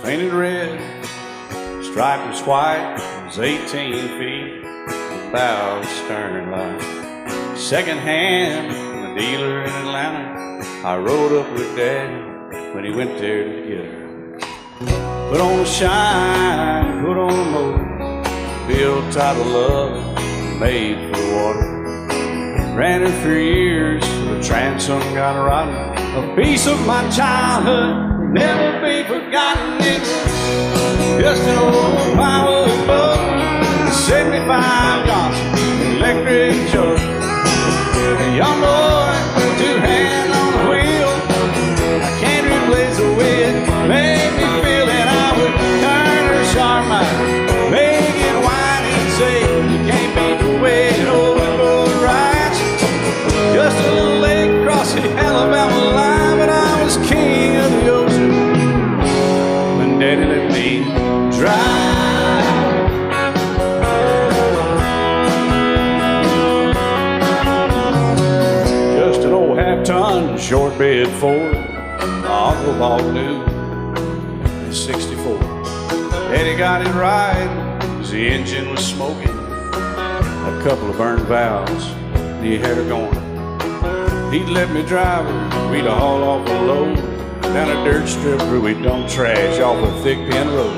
painted red, stripe was white, it was 18 feet, the bow was stern line. Second hand from a dealer in Atlanta, I rode up with Daddy when he went there to get her. Put on a shine, put on a motor, built out of love, made for the water. Ran her for years, the transom got rotten. A piece of my childhood, never be forgotten. It's just an old plywood boat, 75 Johnson, electric choke. A young boy, two hands on the wheel. I can't replace the way it made me feel that I would turn her sharp mind, make it wide and say, you can't beat the way it overboard rides. Just a little lake across the Alabama line, but I was king of the ocean when Daddy let me drive. Just an old half-ton short bed Ford, my uncle bought new in '64. Daddy got it right, 'cause the engine was smoking, a couple of burned valves, and he had her going. He'd let me drive her, we'd haul off a load down a dirt strip where we'd dump trash off a thick pin road.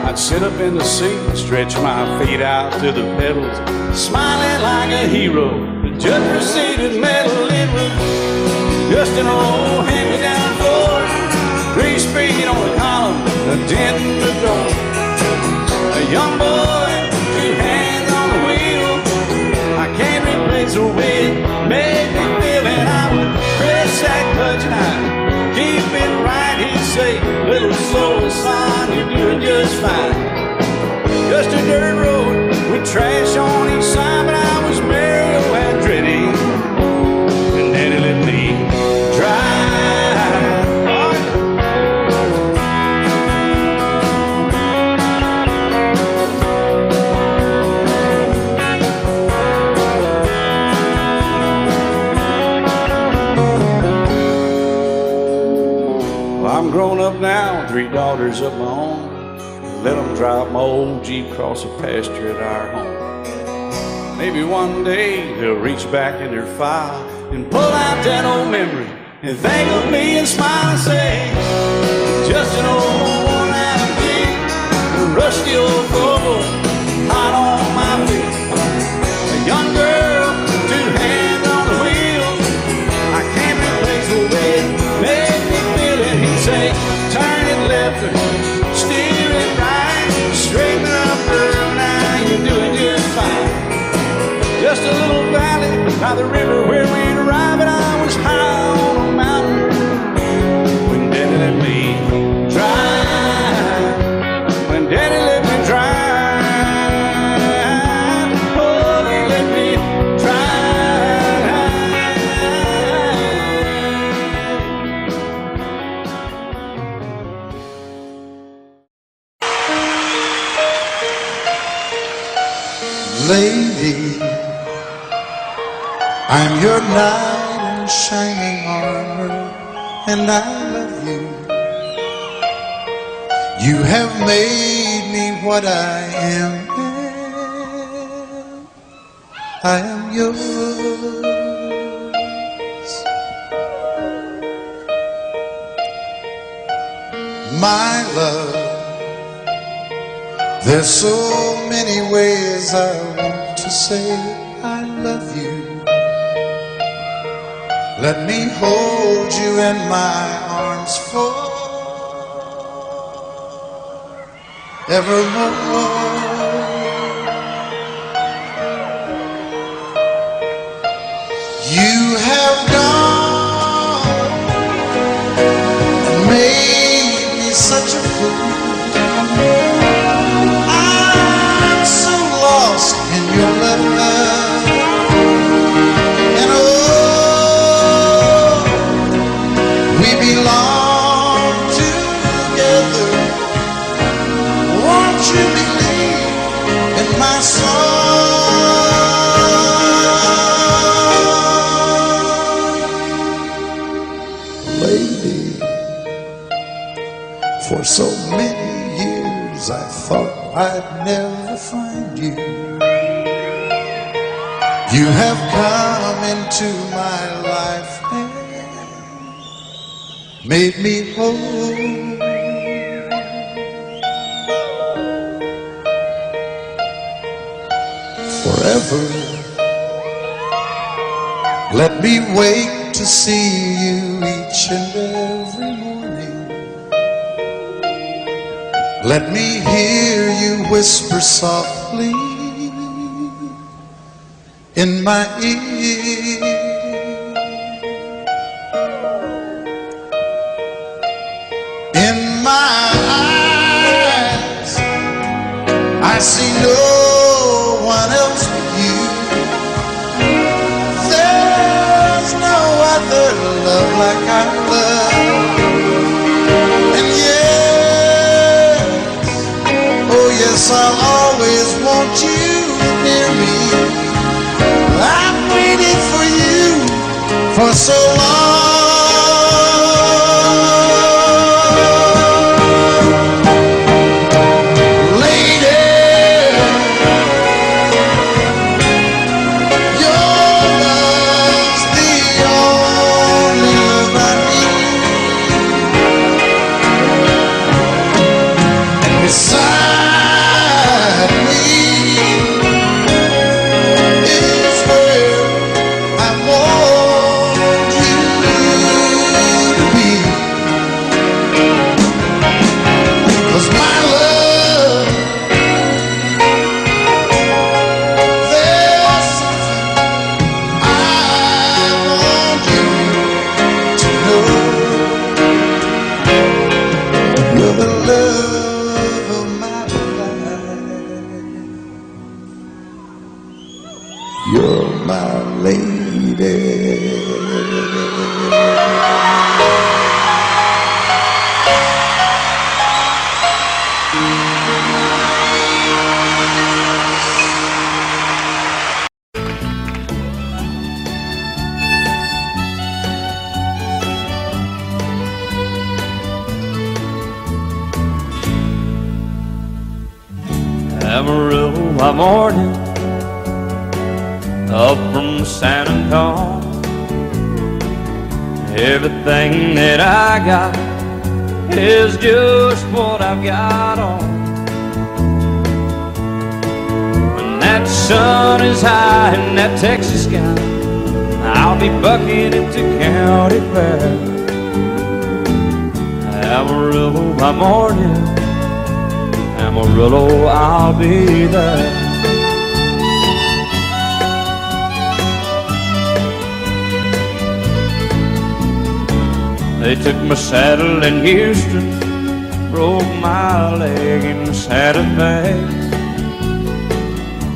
I'd sit up in the seat and stretch my feet out to the pedals, smiling like a hero. The judge proceeded metal, it was just an old hand-me-down Ford, 3-speed on the column, a dent in the door. A young boy, two hands on the wheel, I can't replace the way it made me feel. And I would press that clutch and I'd keep it right. He'd say, little slow, son, you're doing just fine. Just a dirt road with trash on each side, but I was Mario Andretti, and Daddy let me drive. I'm grown up now, 3 daughters of my own. Let them drive my old Jeep across the pasture at our home. Maybe one day they'll reach back in their file and pull out that old memory and think of me and smile and say, just an old worn-out Jeep, a rusty old Volvo, hot on my feet. A young girl, 2 hands on the wheel, I can't replace the way it made me feel it. He'd say, turn it left or steer it right, straighten up, girl, now you're doing just fine. Just a little valley by the river where we'd arrive, and I was high on a mountain when Daddy let me drive. When Daddy let me drive, oh, he let me Lady, I'm your knight in shining armor, and I love you. You have made me what I am. I am yours. My love, there's so many ways I want to say I love you. Let me hold you in my arms forevermore. You have gone and made me such a fool. I'm so lost in your love, and oh, we belong together. Won't you believe in my song? For so many years I thought I'd never find you. You have come into my life and made me whole. Forever, let me wake to see you each and every morning. Let me hear you whisper softly in my ear. In my eyes, I see no one else but you. There's no other love like our love. And yes, oh yes, I'll always want you near me. I've waited for you for so long. Beside me is where I want you to be. 'Cause my love, there's something I want you to know. You're the love of my life. You're my lady. Amarillo by morning, up from San Antonio. Everything that I got is just what I've got on. When that sun is high in that Texas sky, I'll be bucking into county fair. Amarillo by morning, Amarillo, I'll be there. They took my saddle in Houston, broke my leg in Santa Fe.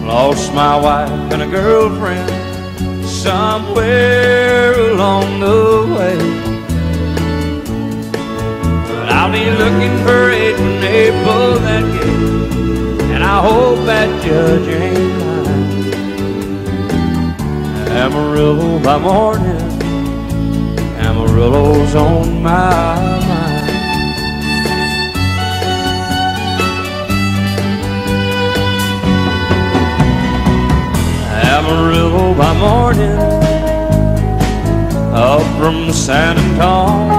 Lost my wife and a girlfriend somewhere along the way. I'll be looking for it when they pull that gate, and I hope that judge ain't lying. Amarillo by morning, Amarillo's on my mind. Amarillo by morning, up from San Antonio.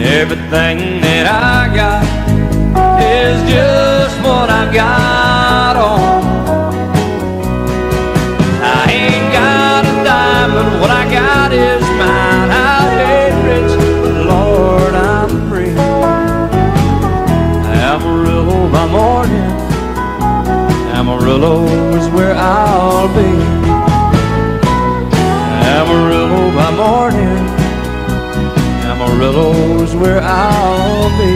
Everything that I got is just what I've got on. I ain't got a dime, but what I got is mine. I ain't rich, but Lord, I'm free. Amarillo by morning, Amarillo is where I'll be. Amarillo by morning, Amarillo's where I'll be.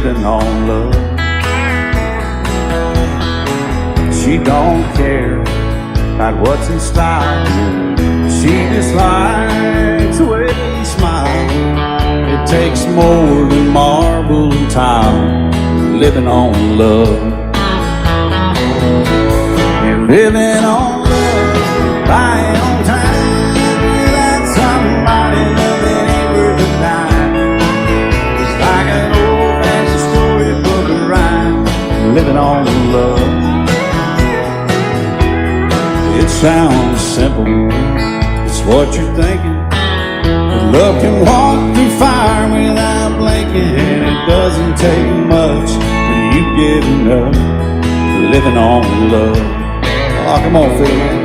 living on love. She don't care about what's in style. She just likes the way you smile. It takes more than marble and tile, living on love. You're living on love, buying on time. Without somebody loving ain't worth a dime. It's like an old-fashioned storybook of rhyme, living on love. It sounds simple, it's what you're thinking. But love can walk through fire without blinking. It doesn't take much when you get enough, living on love. Oh, come on, Phil, man.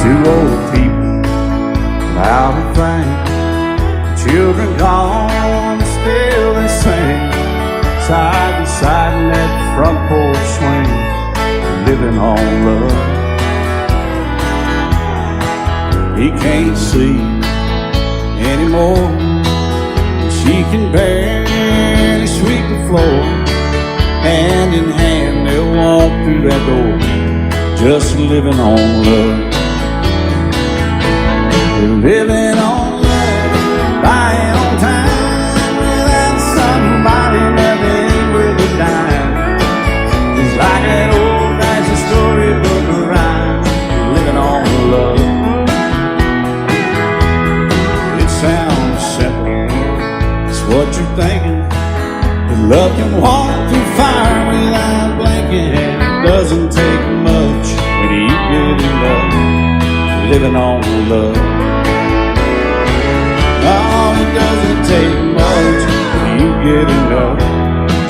Two old people out of thing, children gone, still they sing, side by side in that front porch swing, living on love. He can't see anymore, she can barely sweep the floor. Hand in hand they'll walk through that door, just living on love. Living on love, buying on time. Without somebody loving ain't worth a dime. It's like an old-fashioned storybook of rhyme, living on love. It sounds simple, it's what you're thinking. But love can walk through fire without blinking. And it doesn't take much when you get in love, living on love. Oh, it doesn't take much when you get enough,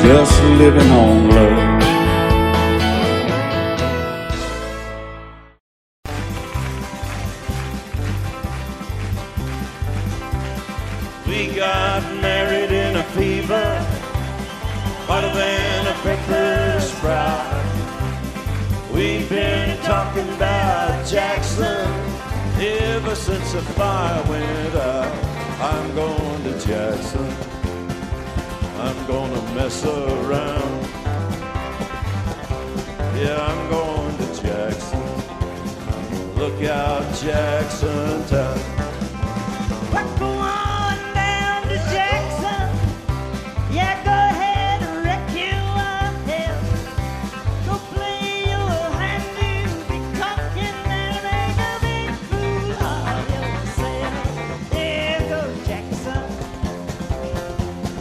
just living on love. We got married in a fever, hotter than a pepper sprout. We've been talking about Jackson ever since the fire went out. I'm going to Jackson, I'm gonna mess around. Yeah, I'm going to Jackson, look out Jackson town. We're going down to Jackson, yeah, go ahead and wreck your head. Go play your hand, you'll be talking and make a big fool of yourself. Yeah, go Jackson,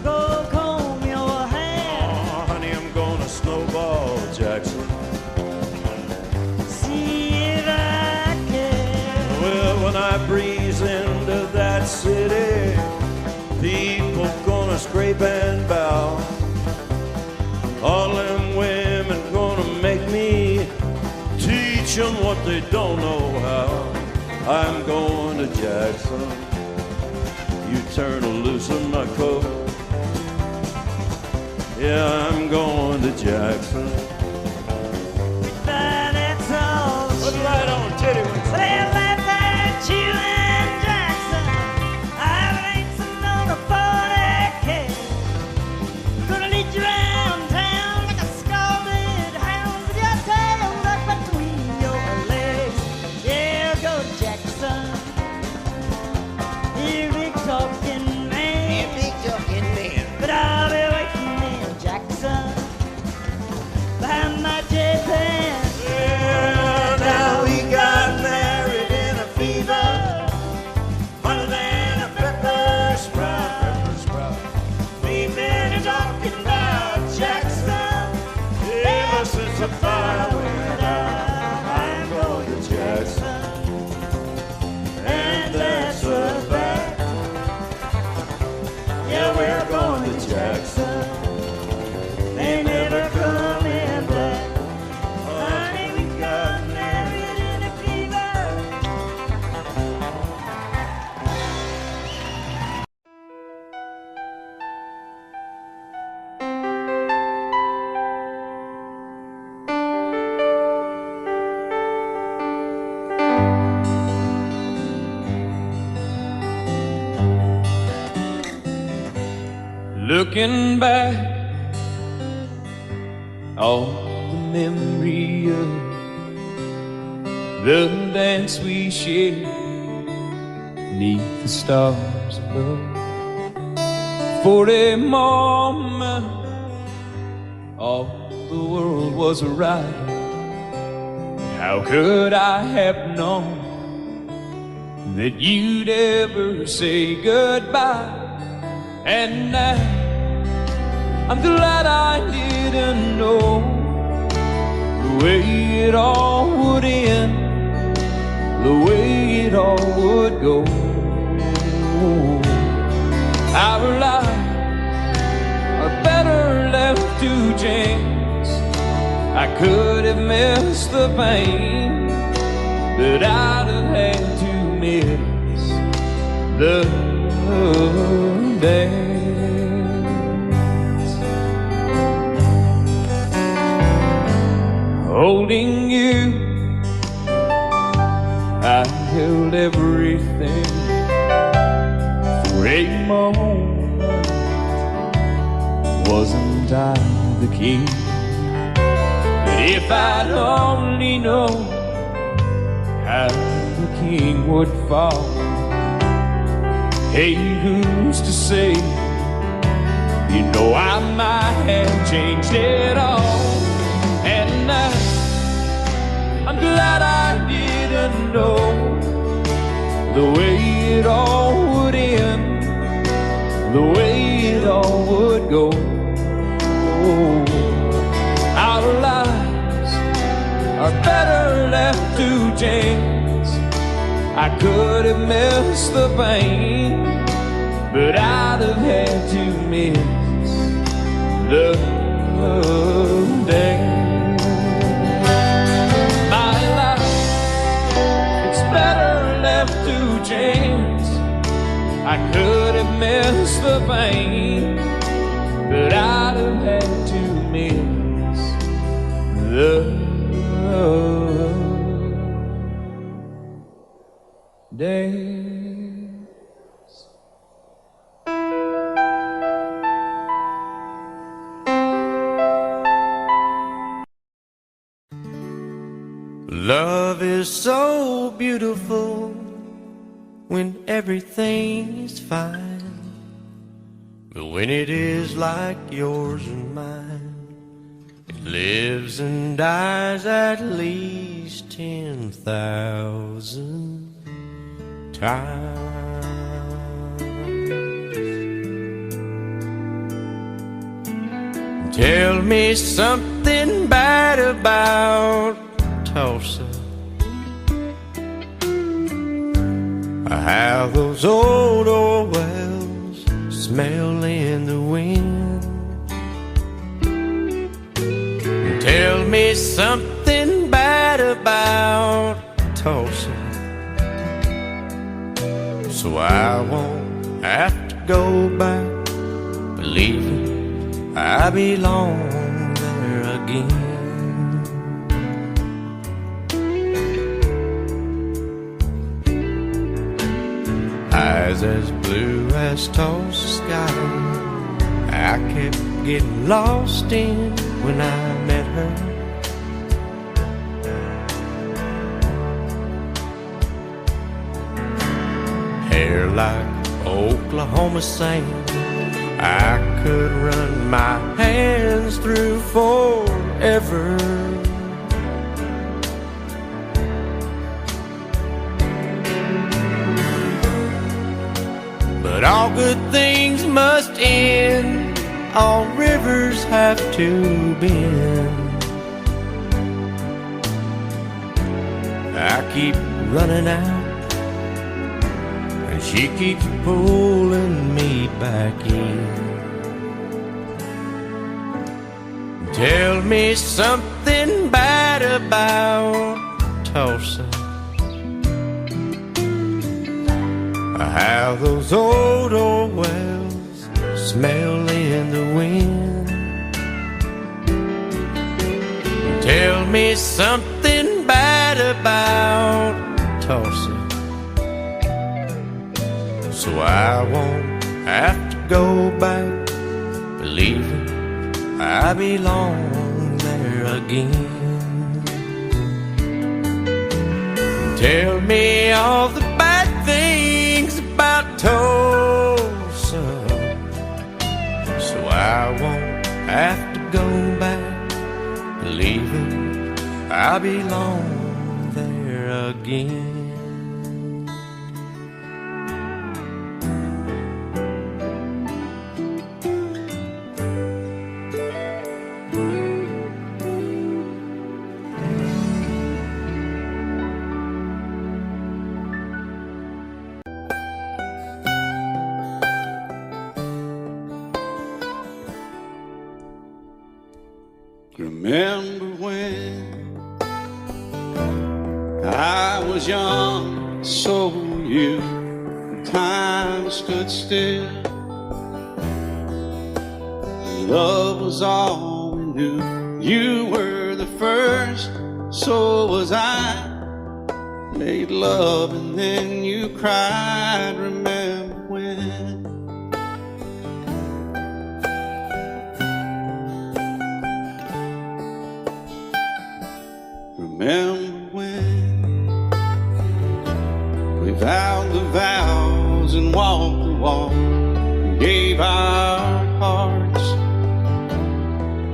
go comb your hair. Oh, honey, I'm gonna snowball Jackson. See if I can. Well, when I breeze into that city, people gonna scrape and bow. All them women gonna make me teach them what they don't know how. I'm going to Jackson, you turn loose in my coat. Yeah, I'm going to Jackson. But it's all Put it right on, titty whips. Well, that's that you and Jackson. I ain't sitting on a 40K. Gonna lead you around town like a scalded hound with your tail tucked between your legs. Yeah, go Jackson. You big talking man. But I'll be waiting in Jackson. Yeah, we're going to Jackson. They never coming back. Honey, we got married in a fever. Looking back, all the memory of the dance we shared neath the stars above. For a moment, all the world was right. How could I have known that you'd ever say goodbye? And now I'm glad I didn't know the way it all would end, the way it all would go. Our lives are better left to chance. I could have missed the pain, but I'd have had to miss the dance. Holding you, I held everything for a moment. Wasn't I the king? But if I'd only known how the king would fall, hey, who's to say? You know I might have changed it all. And now I'm glad I didn't know the way it all would end, the way it all would go. Our lives are better left to chance. I could have missed the pain, but I'd have had to miss the day. My life, it's better left to chance. I could have missed the pain, but I'd have had to miss the days. Love is so beautiful when everything is fine, but when it is like yours and mine, it lives and dies at least 10,000 times. Tell me something bad about Tulsa, how those old oil wells smell in the wind. Tell me something bad about Tulsa, so I won't have to go back believing I belong there again. Eyes as blue as Tulsa sky, I kept getting lost in when I met her. Hair like Oklahoma sand, I could run my hands through forever. But all good things must end, all rivers have to bend. I keep running out, and she keeps pulling me back in. Tell me something bad about Tulsa, how those old wells smell in the wind. Tell me something bad about Tulsa, so I won't have to go back believing I belong there again. Tell me all the bad things about Tulsa, so I won't have to go back believing I belong there again. Remember when I was young, so were you. Time stood still. Love was all we knew. You were the first, so was I. Made love and then you cried. Remember when? Remember when we vowed the vows and walked the walk, and gave our hearts,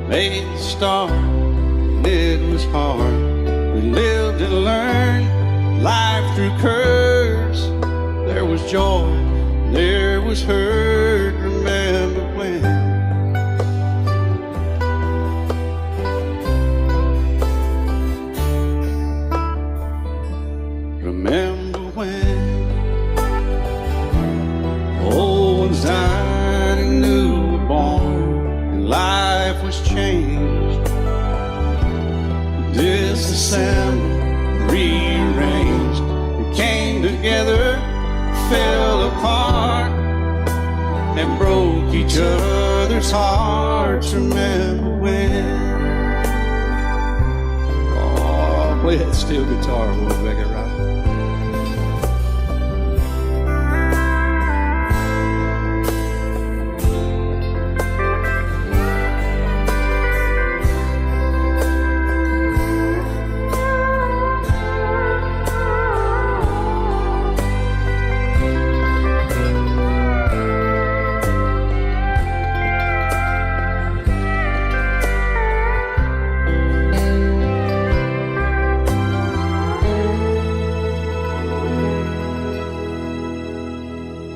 made the start, and it was hard. We lived and learned life through curves. There was joy, there was hurt. Remember when? Remember when old ones died and new were born, and life was changed, disassembled, rearranged. We came together, fell apart, and broke each other's hearts. Remember when? Oh, play that steel guitar, we'll make it right.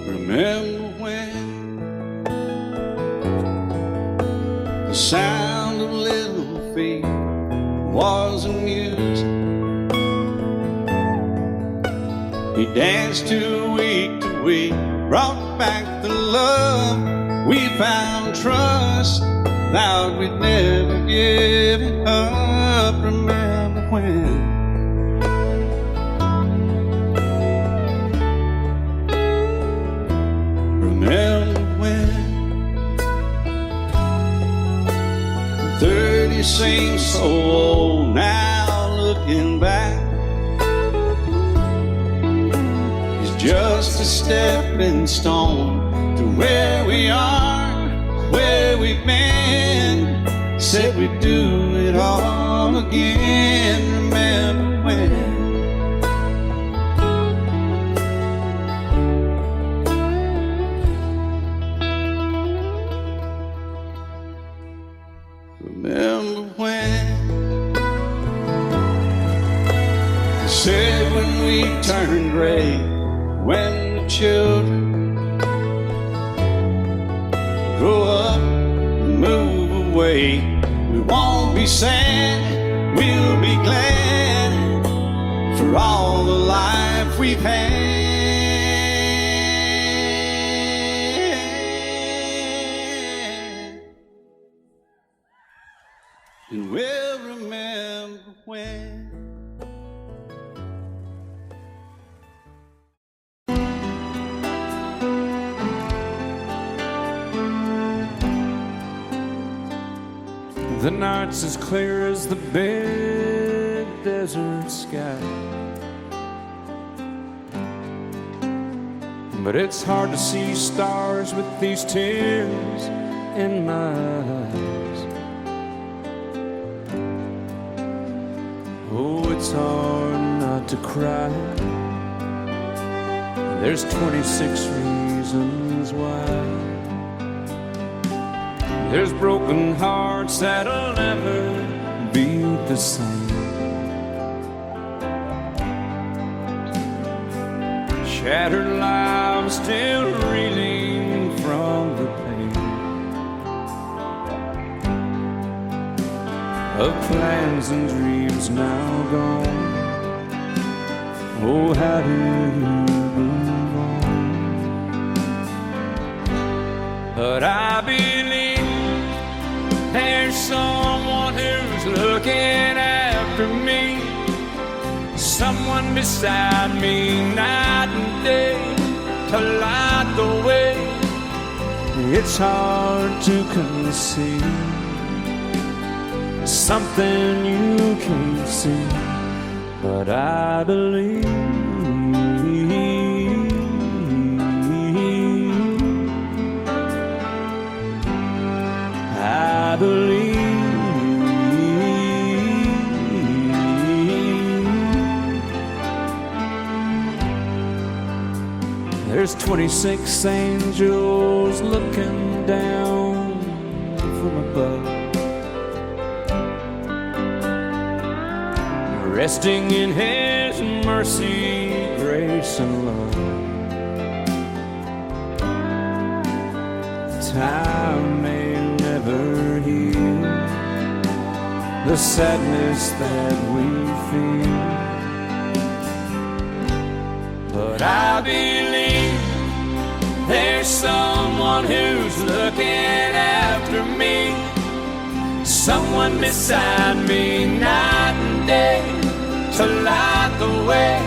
Remember when the sound of little feet was amused? He danced to week, brought back the love. We found trust, vowed we'd never give it up. Remember when? Remember when 30 seems so old now, looking back. It's just a stepping stone to where we are, where we've been. Said we'd do it all again. Remember when? Remember when they said when we turned gray, when the children grow up and move away, we won't be sad, we'll be glad for all the life we've had. and we'll remember when. The night's as clear as the big desert sky, but it's hard to see stars with these tears in my eyes. Oh, it's hard not to cry. There's 26 reasons why. There's broken hearts that'll never be the same. Shattered lives still reeling from the pain of plans and dreams now gone. Oh, how do you move on? But I believe there's someone who's looking after me, someone beside me night and day to light the way. It's hard to conceive something you can't see, but I believe. I believe. There's 26 angels looking down from above, resting in His mercy, grace, and love. Time may never heal the sadness that we feel, but I believe there's someone who's looking after me, someone beside me night and day to light the way.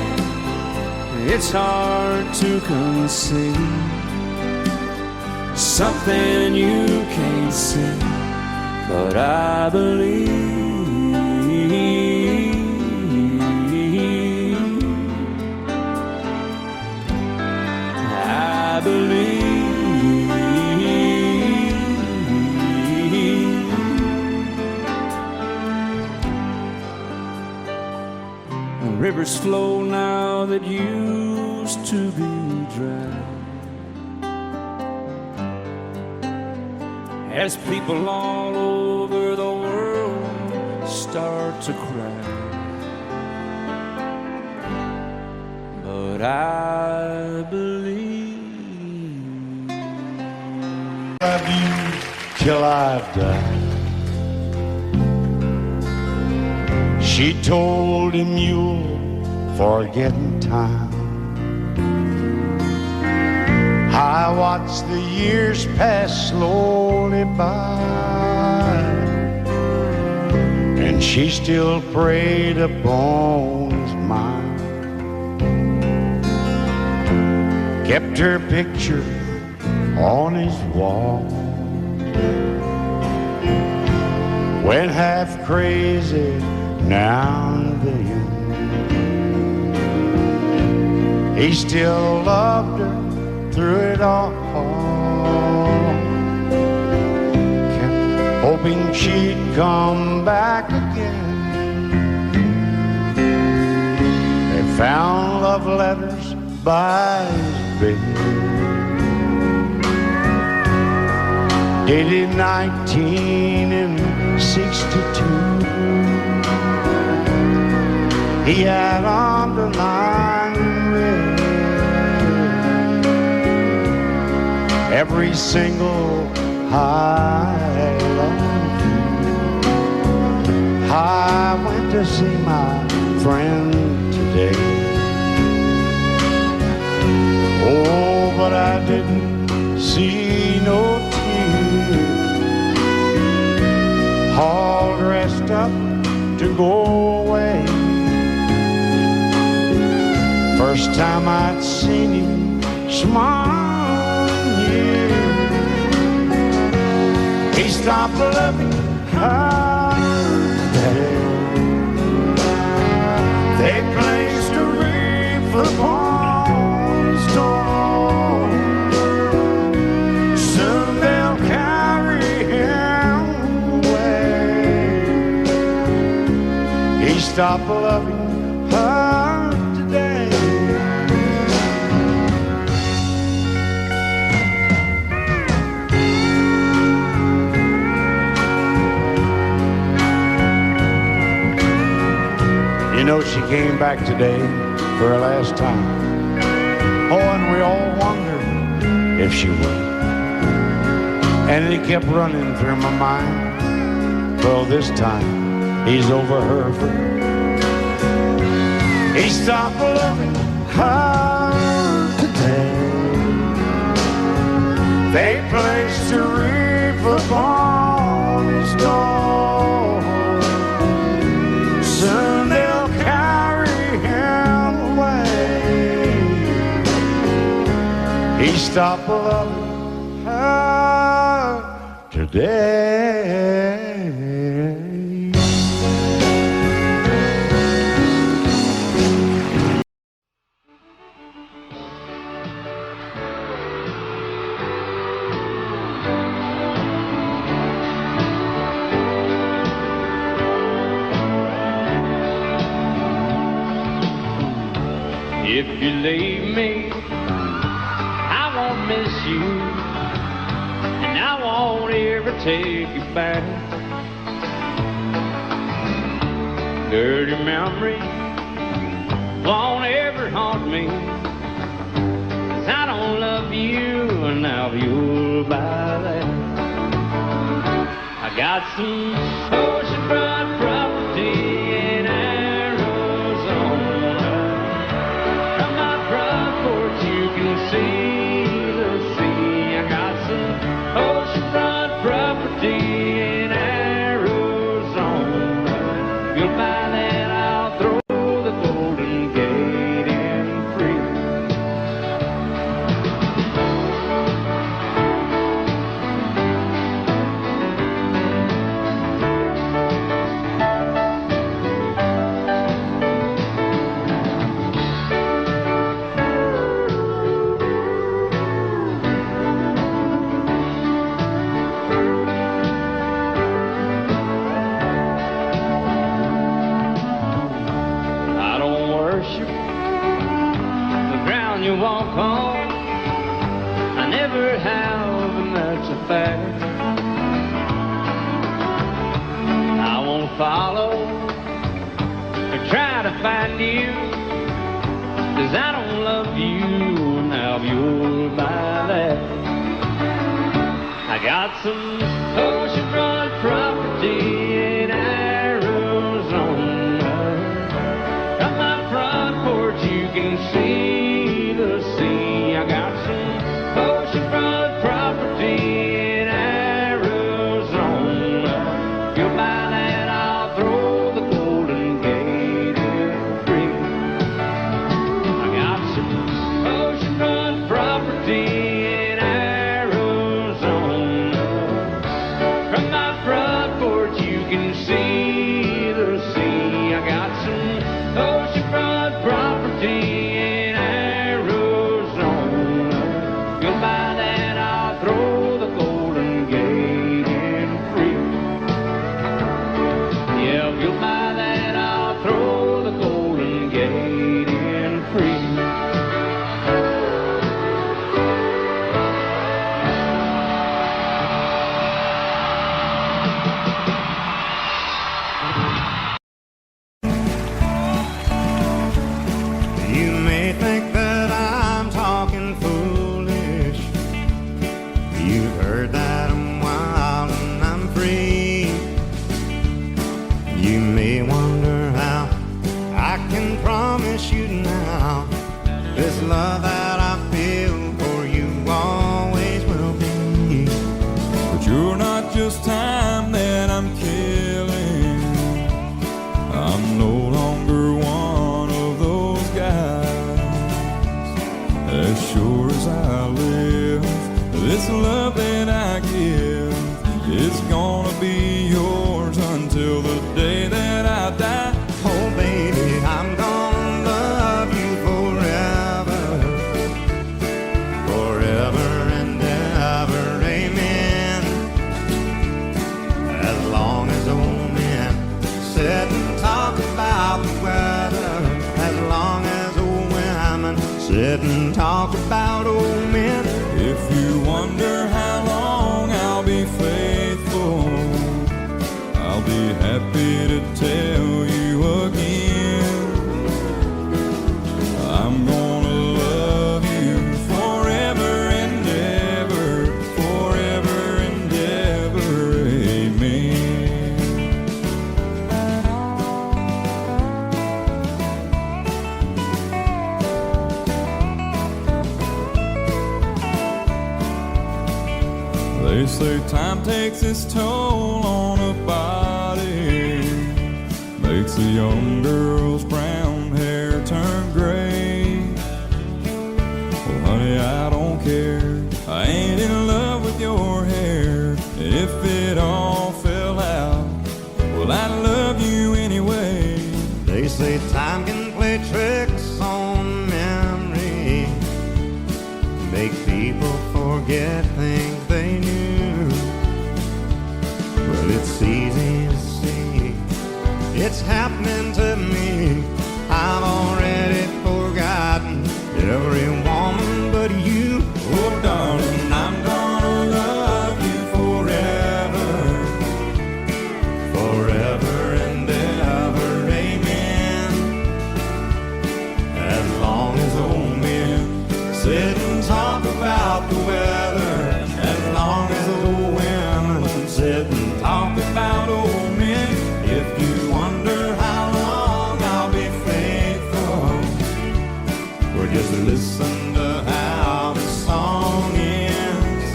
It's hard to conceive something you can't see, but I believe. I believe. Rivers flow now that used to be dry, as people all over the world start to cry. But I believe. Love you till I die. She told him you'll forget in time. I watched the years pass slowly by, and she still preyed upon his mind. Kept her picture on his wall, went half crazy now and then. He still loved her through it all, kept hoping she'd come back again. They found love letters by his bed, dated 1962. He had underlined in red every single I love you. I went to see my friend today. Oh, but I didn't see no tears, all dressed go away. First time I'd seen him smile, yeah. He stopped loving her today. They placed a wreath upon his door. Soon they'll carry him away. He stopped loving her today. You know, she came back today for her last time. Oh, and we all wondered if she would. And it kept running through my mind. Well, this time, he's over her for good. He stopped loving her today. They placed a wreath upon his door. Soon they'll carry him away. He stopped loving her today. If you leave me, I won't miss you, and I won't ever take you back. Dirty memories won't ever haunt me, 'cause I don't love you, and now you'll buy that. I got some oceanfront property in Arizona. From my front porch you can see the sea. I got some oceanfront property in Arizona. If you'll buy that, I'll throw the Golden Gate in free. I don't worship the ground you walk on. I never have, and that's a fact. I won't follow or try to find you, 'cause I don't love you, and now you'll buy that. I got some oceanfront property in Arizona. From my front porch you can see the sea. I got some oceanfront property in Arizona. If you'll buy that, I'll throw the Golden Gate in free. I got some oceanfront property in Arizona. From my front porch you can see the sea. I got some oceanfront property in Arizona. If you'll buy that, I'll throw the Golden Gate in free. Yeah, if you'll buy that, I'll throw the Golden Gate in free. You may think that I'm talking foolish. You've heard that I'm wild and I'm free. You may wonder how I can promise you now this love that I feel for you always will be. But you're not just time that I'm killing. sit and talk about old men. If you wonder how long I'll be faithful, I'll be happy to tell you again. I'm gonna love you forever and ever, forever and ever, amen. They say time takes its toll on a body, makes a young girl's brown hair turn gray. Well, honey, I don't care, I ain't in love with your hair. If it all fell out, well, I love you anyway. They say time can play tricks on memory, make people forget things they knew. Well, it's easy to see, it's happening to me. I've already forgotten every woman but you. Oh, darling, I'm gonna love you forever, forever and ever, amen. As long as old men sit and talk about the weather, as long as old women sit and talk about old men. If you wonder how long I'll be faithful, or just listen to how the song ends.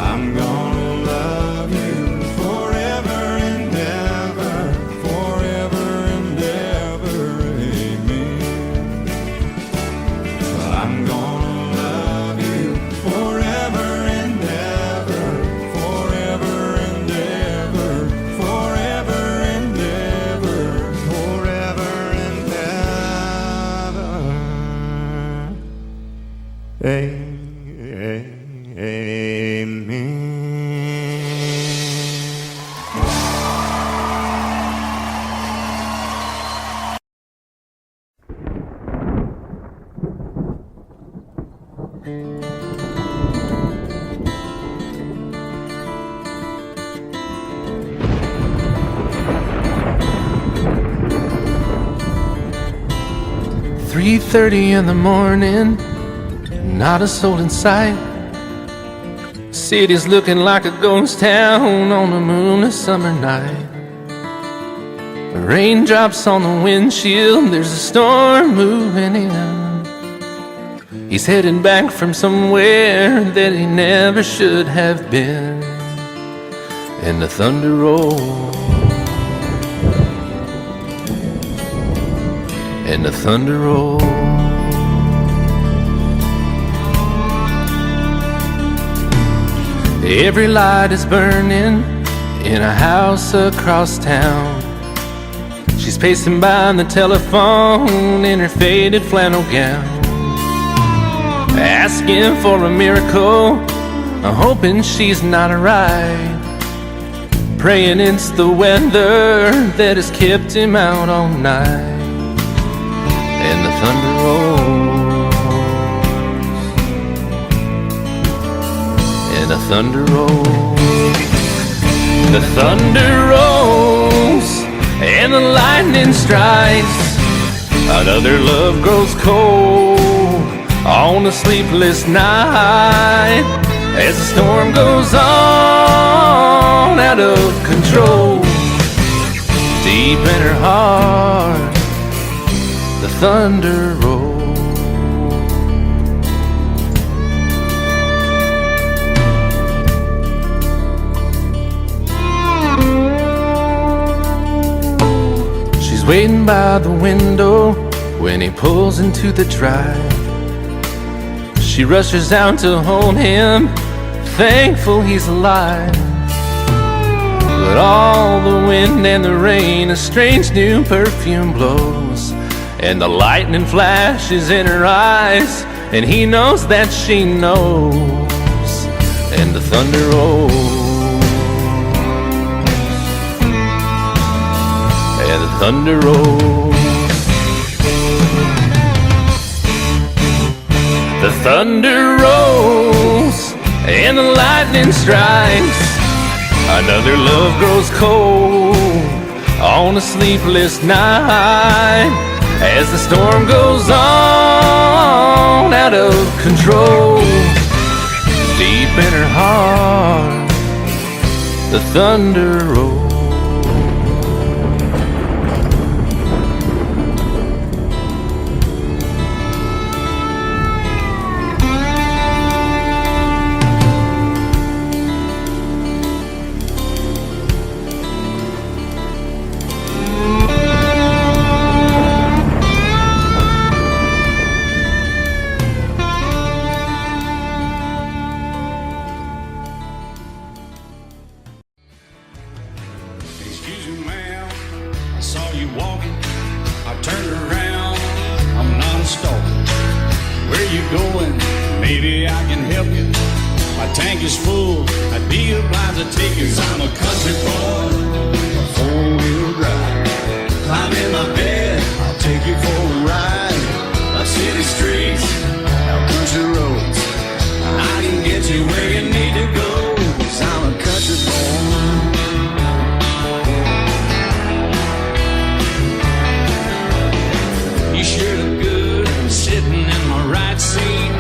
I'm gonna love you forever and ever, forever and ever, amen. I'm gonna love you forever and ever, forever and ever, forever and ever, forever and ever, amen. 3:30 in the morning, not a soul in sight. City's looking like a ghost town on a moonless summer night. Raindrops on the windshield, there's a storm moving in. He's heading back from somewhere that he never should have been. And the thunder rolls, and the thunder rolls. Every light is burning in a house across town. She's pacing by the telephone in her faded flannel gown, asking for a miracle, hoping she's not alright, praying it's the weather that has kept him out all night. And the thunder rolls, and the thunder rolls. The thunder rolls, and the lightning strikes. Another love grows cold on a sleepless night, as the storm goes on out of control. Deep in her heart, the thunder rolls. She's waiting by the window when he pulls into the drive. She rushes out to hold him, thankful he's alive. But all the wind and the rain, a strange new perfume blows, and the lightning flashes in her eyes, and he knows that she knows. And the thunder rolls, and the thunder rolls. thunder rolls and the lightning strikes. Another love grows cold on a sleepless night as the storm goes on out of control. Deep in her heart, the thunder rolls. Excuse me, ma'am, I saw you walking. I turned around, I'm not a stalker. Where you going? Maybe I can help you. My tank is full, I'd be obliged to take you. 'Cause I'm a country boy, a four-wheel drive. Climb in my bed, I'll take you for a ride. Up city streets, out country roads. I can get you where you need to go. 'Cause I'm a country boy. You sure look good sitting in my right seat.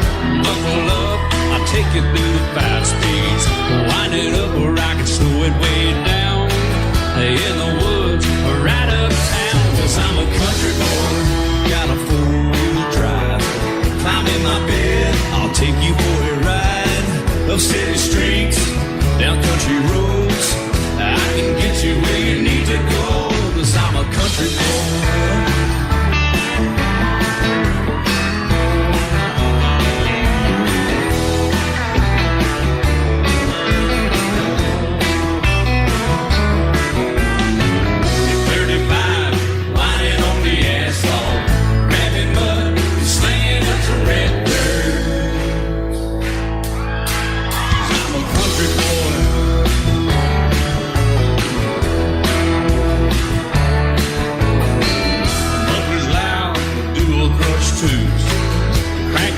Buckle up, I'll take you through the 5 speeds. Wind it up where I can slow it way down. In the woods or right uptown. 'Cause I'm a country boy, got a 4-wheel drive. Climb in my bed, I'll take you for a ride. Up city streets, down country roads. I can get you where you need to go. 'Cause I'm a country boy.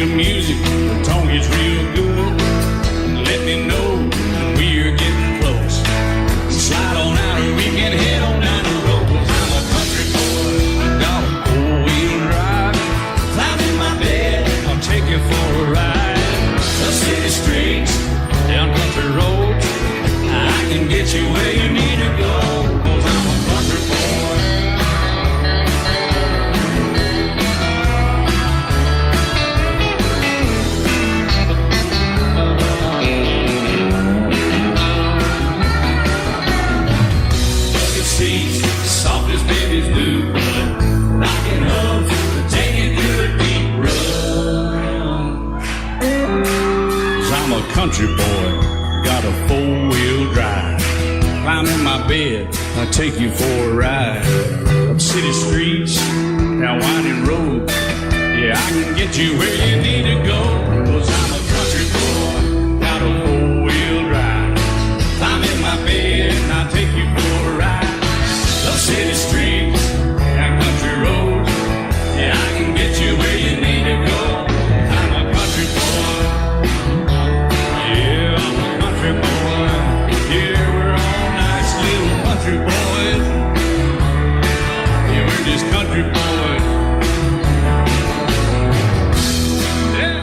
Music, the tone gets real good. Let me know when we're getting close. Slide on out and we can head on down the road. 'Cause I'm a country boy, got a 4-wheel drive. Climb in my bed, I'll take you for a ride. Up city streets, down country roads. I can get you where you need to go. 'Cause I'm a country boy. Soft as baby's blue blood, rocking up, taking good deep run. 'Cause I'm a country boy, got a 4-wheel drive. Climb in my bed, I'll take you for a ride. Up city streets, down winding roads. Yeah, I can get you where you need to go. 'Cause I'm a country boy, got a 4-wheel drive. Climb in my bed, and I'll take you for a ride. Up city streets, down country roads. Yeah, I can get you where you need to go. I'm a country boy. Yeah, I'm a country boy. Yeah, we're all nice little country boys. Yeah, we're just country boys. Yeah.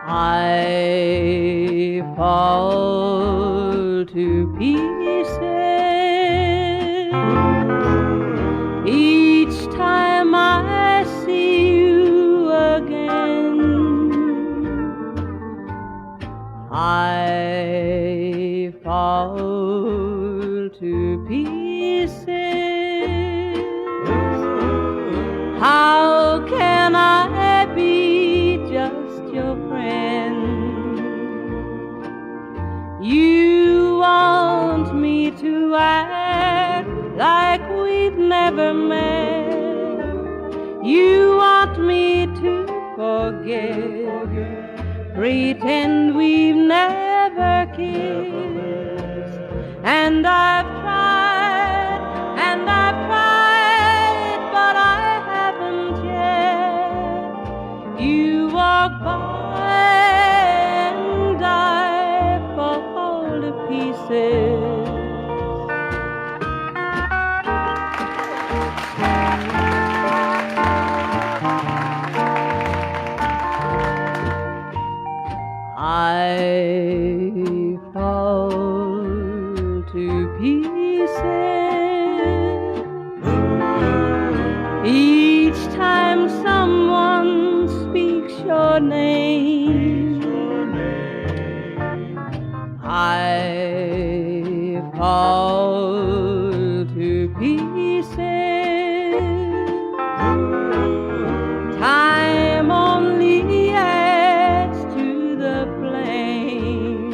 I fall to pieces each time I see you again. I fall to pieces. How can I be just your friend? You want me to act like we've never met. You want me to forget, pretend we've never kissed. And I've tried, but I haven't yet. I fall to pieces each time someone speaks your name. I fall to pieces. Time only adds to the flame.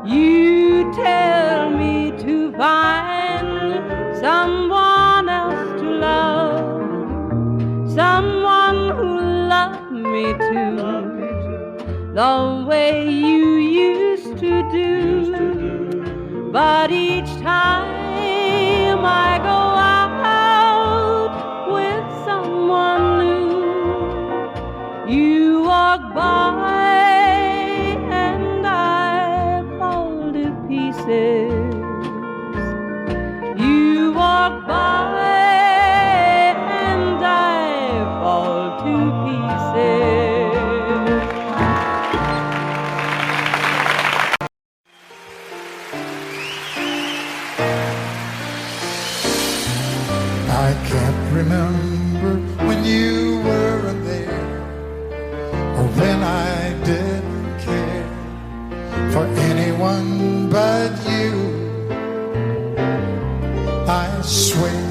You tell me to find someone else to love, someone who loved me too, the way you used to do. But each time I go out with someone new, you walk by and I fall to pieces. You walk by and I fall to pieces. I can't remember when you weren't there, or when I didn't care for anyone but you. I swear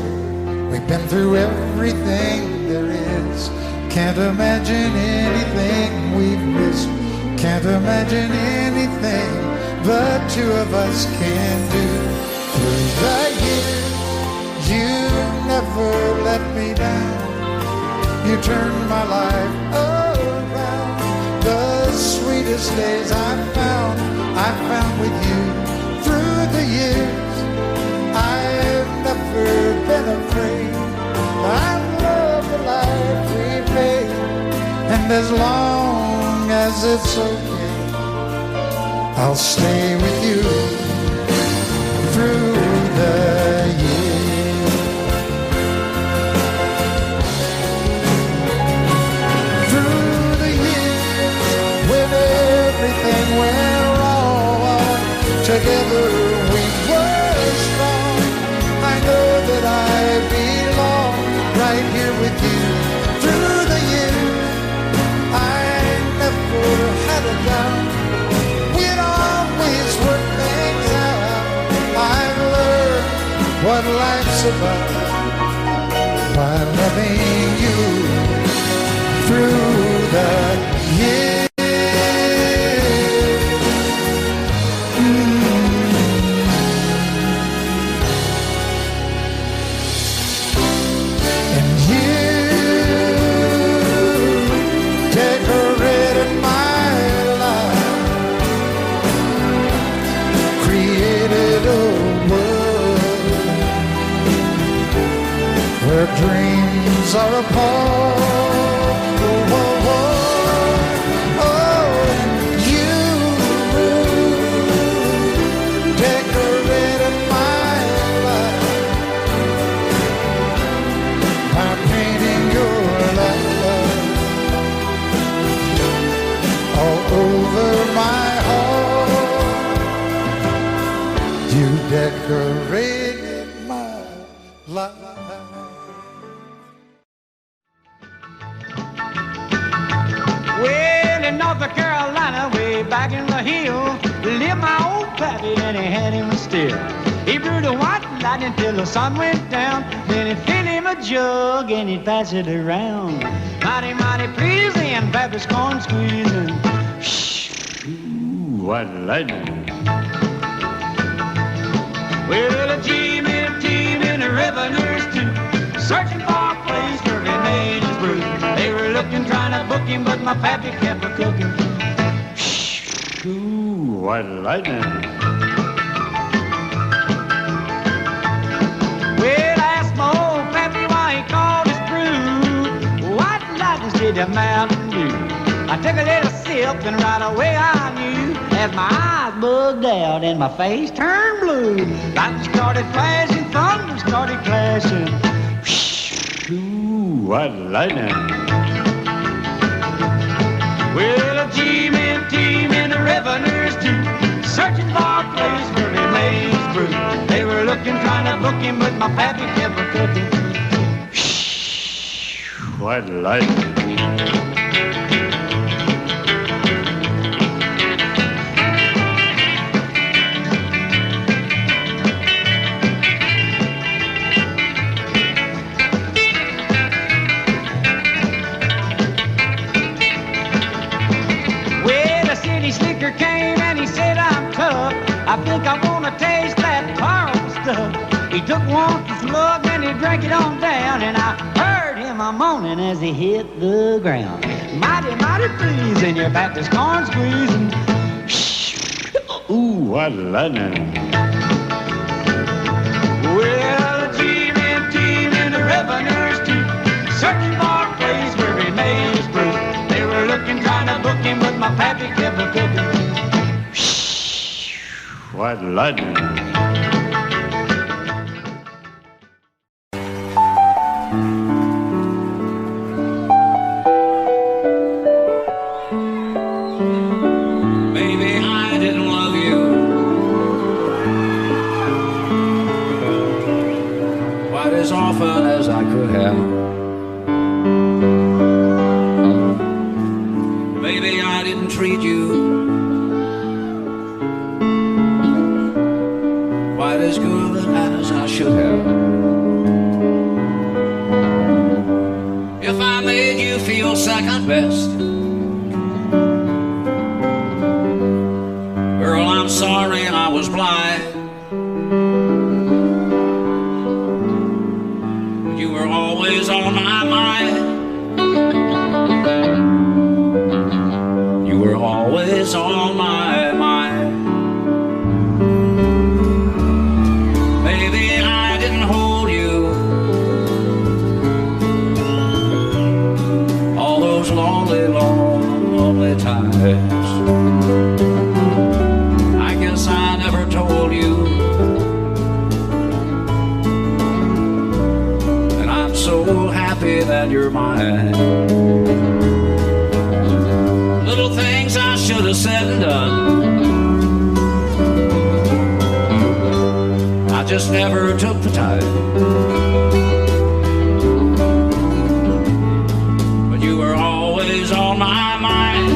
we've been through everything there is. Can't imagine anything we've missed. Can't imagine anything the two of us can do. Through the years, you never let me down. You turned my life around. The sweetest days I found with you. Through the years, I've never been afraid. I love the life we made, and as long as it's okay, I'll stay with you through the years. Through the years, when everything went wrong, together we were strong. I know that I belong right here with you. Through the years, I never had a doubt. We'd always work things out. I've learned what life's about by loving you through the years. And you decorated my life, created a world where dreams are apart. Oh, oh, oh, oh, you decorated my life by painting your love all over my heart. You decorated my life. Well, in North Carolina, way back in the hill, lived my old pappy and he had him a still. He brewed a white lightning till the sun went down. Then he'd fill him a jug and he'd pass it around. Mighty, mighty pleasing, pappy's corn squeezing. Ooh, white lightning. Well, a team and a revenues too, searching for a place where he made his brew. They were looking, trying to book him, but my pappy kept a cooking. Ooh, white lightning. Well, I asked my old pappy why he called his brew white lightning instead of Mountain Dew. I took a little sip and right away I knew, as my eyes bugged out and my face turned blue. Lightning started flashing, thunder started clashing. Ooh, white lightning. Well, a G-men team and the revenues too, searching for a place where he made his brew. They were looking, trying to book him, but my pappy kept a cooking. What lightning. Slicker came and he said, I'm tough. I think I want to taste that Carl stuff. He took one slug and he drank it on down, and I heard him a moaning as he hit the ground. Mighty, mighty pleasing, your Baptist corn squeezing. Ooh, what lightning. Well, the G-men team and the revenues too, searching for a place where he made his brew. They were looking, trying to book him, but my pappy kept a cooking. What lightning. Maybe I didn't love you quite as often as I could have. Maybe I didn't treat you quite as good as I should have. If I made you feel second best, girl, I'm sorry I was blind. You were always on my mind. You were always on my mind. Maybe I didn't hold you all those lonely, lonely times. I guess I never told you, and I'm so happy that you're mine. Little things I should have said and done, I just never took the time. But you were always on my mind.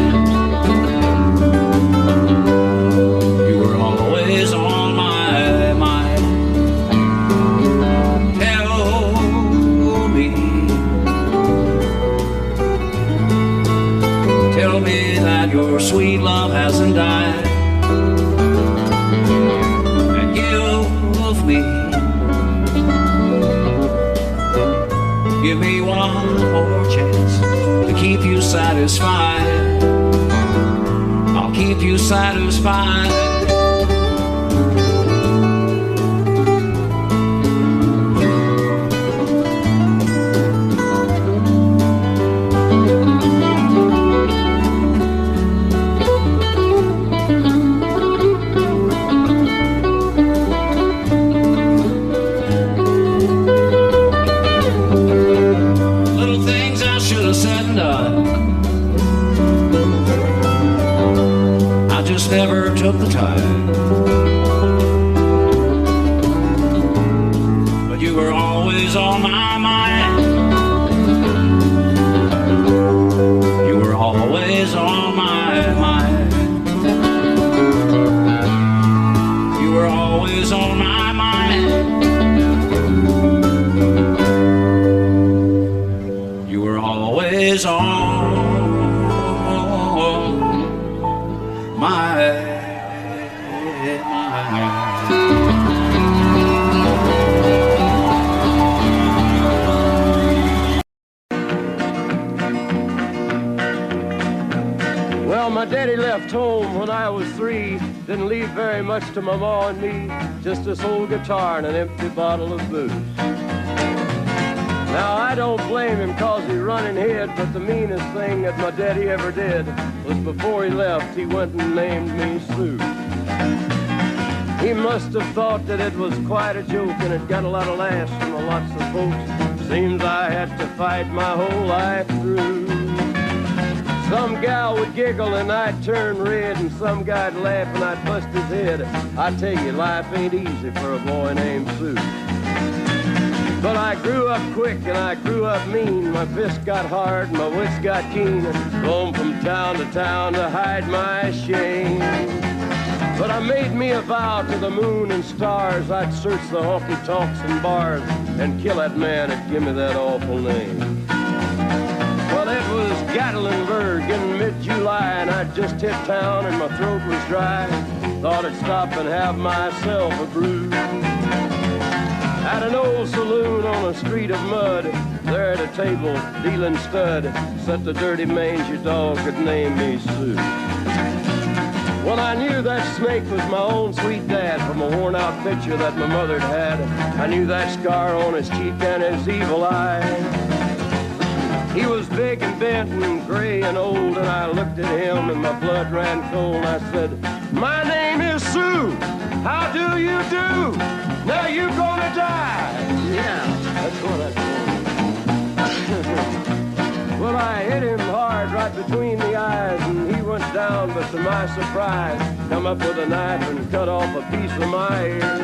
You were always on my mind. Tell me, tell me that your sweet love hasn't died. And give me one more chance to keep you satisfied. I'll keep you satisfied. Never took the time, but you were always on my mind. You were always on my mind. You were always on my mind. You were always on Well, my daddy left home when I was 3. Didn't leave very much to my ma and me, just this old guitar and an empty bottle of booze. Now, I don't blame him 'cause he run and hid, but the meanest thing that my daddy ever did was before he left, he went and named me Sue. He must have thought that it was quite a joke, and it got a lot of laughs from lots of folks. Seems I had to fight my whole life through. Some gal would giggle and I'd turn red, and some guy'd laugh and I'd bust his head. I tell you, life ain't easy for a boy named Sue. But I grew up quick and I grew up mean. My fists got hard and my wits got keen. Roamed from town to town to hide my shame. But I made me a vow to the moon and stars, I'd search the honky-tonks and bars and kill that man that give me that awful name. Well, it was Gatlinburg in mid-July, and I'd just hit town and my throat was dry. Thought I'd stop and have myself a brew. At an old saloon on a street of mud, there at a table, dealing stud, sat the dirty mangy dog that named me Sue. Well, I knew that snake was my own sweet dad from a worn-out picture that my mother'd had. I knew that scar on his cheek and his evil eye. He was big and bent and gray and old, and I looked at him and my blood ran cold. I said, "My name is Sue. How do you do? Now you gonna die." Yeah, that's what I told him. Well, I hit him hard right between the eyes, and he went down, but to my surprise, come up with a knife and cut off a piece of my ear.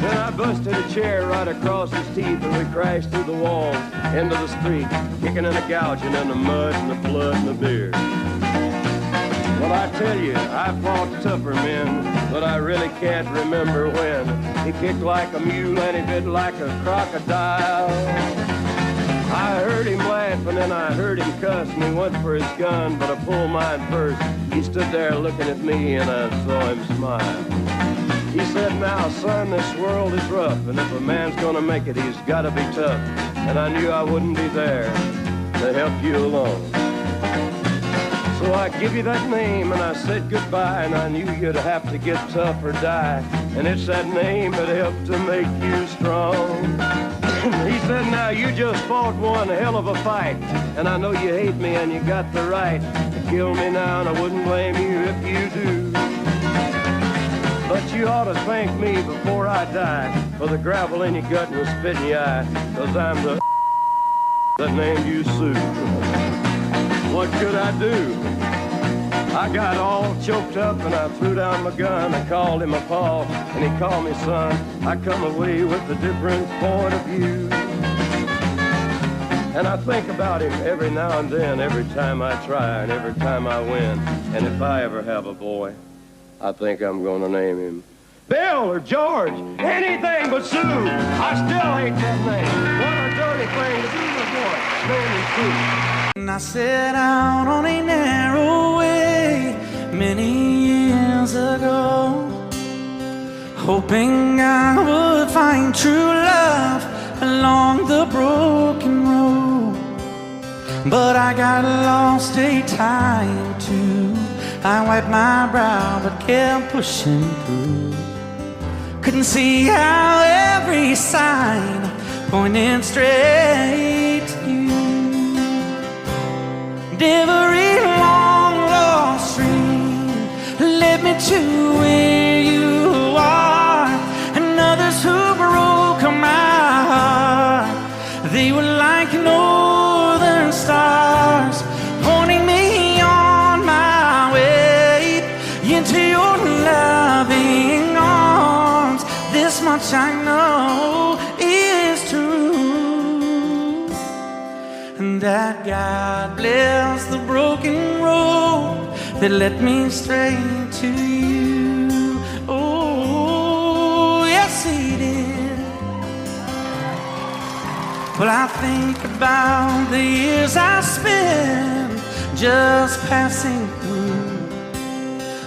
Then I busted a chair right across his teeth, and we crashed through the walls into the street, kicking and a gouging in the mud and the blood and the beer. Well, I tell you, I fought tougher men, but I really can't remember when. He kicked like a mule and he bit like a crocodile. I heard him laugh and then I heard him cuss, and he went for his gun, but I pulled mine first. He stood there looking at me and I saw him smile. He said, "Now, son, this world is rough, and if a man's gonna make it, he's gotta be tough." And I knew I wouldn't be there to help you along. So I give you that name and I said goodbye, and I knew you'd have to get tough or die. And it's that name that helped to make you strong. He said, "Now you just fought one hell of a fight, and I know you hate me and you got the right to kill me now, and I wouldn't blame you if you do. But you ought to thank me before I die for the gravel in your gut and the spit in your eye, 'cause I'm the that named you Sue." What could I do? I got all choked up and I threw down my gun. I called him a paw and he called me son. I come away with a different point of view. And I think about him every now and then, every time I try and every time I win. And if I ever have a boy, I think I'm gonna name him Bill or George, anything but Sue. I still hate that name. What a dirty thing to be a boy. Name him Sue. And I set out on a narrow way many years ago, hoping I would find true love along the broken road. But I got lost a time too. I wiped my brow but kept pushing through. Couldn't see how every sign pointed straight to you. Every long lost stream led me to where you are, and others who broke my heart, they were like northern stars, pointing me on my way into your loving arms. This much I know is true, and that God bless the broken road that led me straight to you. Oh, yes, He did. Well, I think about the years I spent just passing through.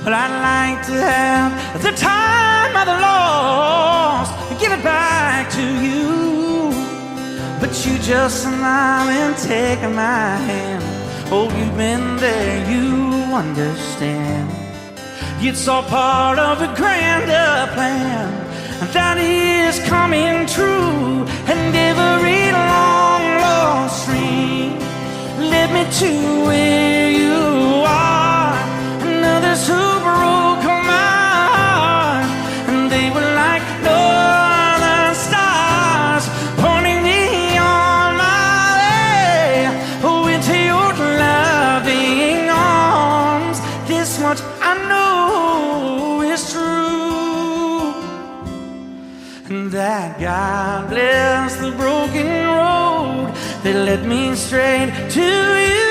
Well, I'd like to have the time I've lost, give it back to you. But you just smile and take my hand. Oh, you've been there, you understand. It's all part of a grander plan that is coming true. And every long lost stream led me to where you are, and others who broke my heart, and they were like northern stars, pointing me on my way, oh, into your love. much I know is true, and that God bless the broken road that led me straight to you.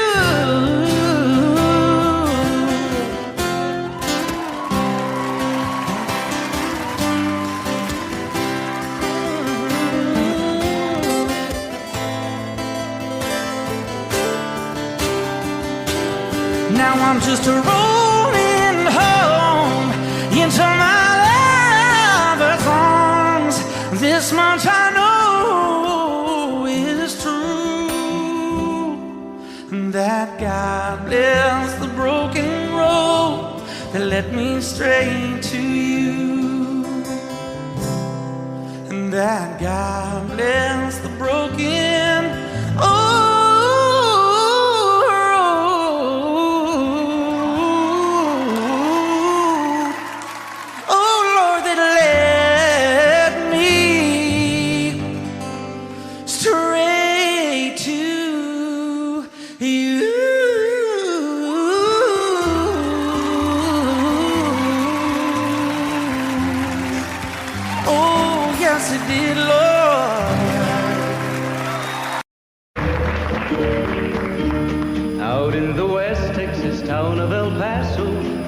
Now I'm just rolling home into my lover's arms. This much I know is true, that God bless the broken road that led me straight to you, and that God bless the broken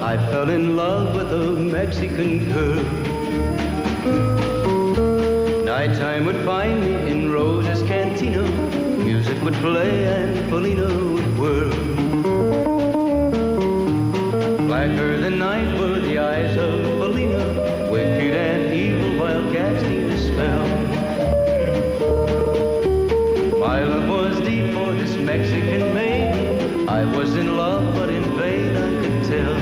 I fell in love with a Mexican girl. Nighttime would find me in Rose's Cantina. Music would play and Felina would whirl. Blacker than night were the eyes of Felina, wicked and evil while casting a spell. My love was deep for this Mexican maiden. I was in love, but in vain I could tell.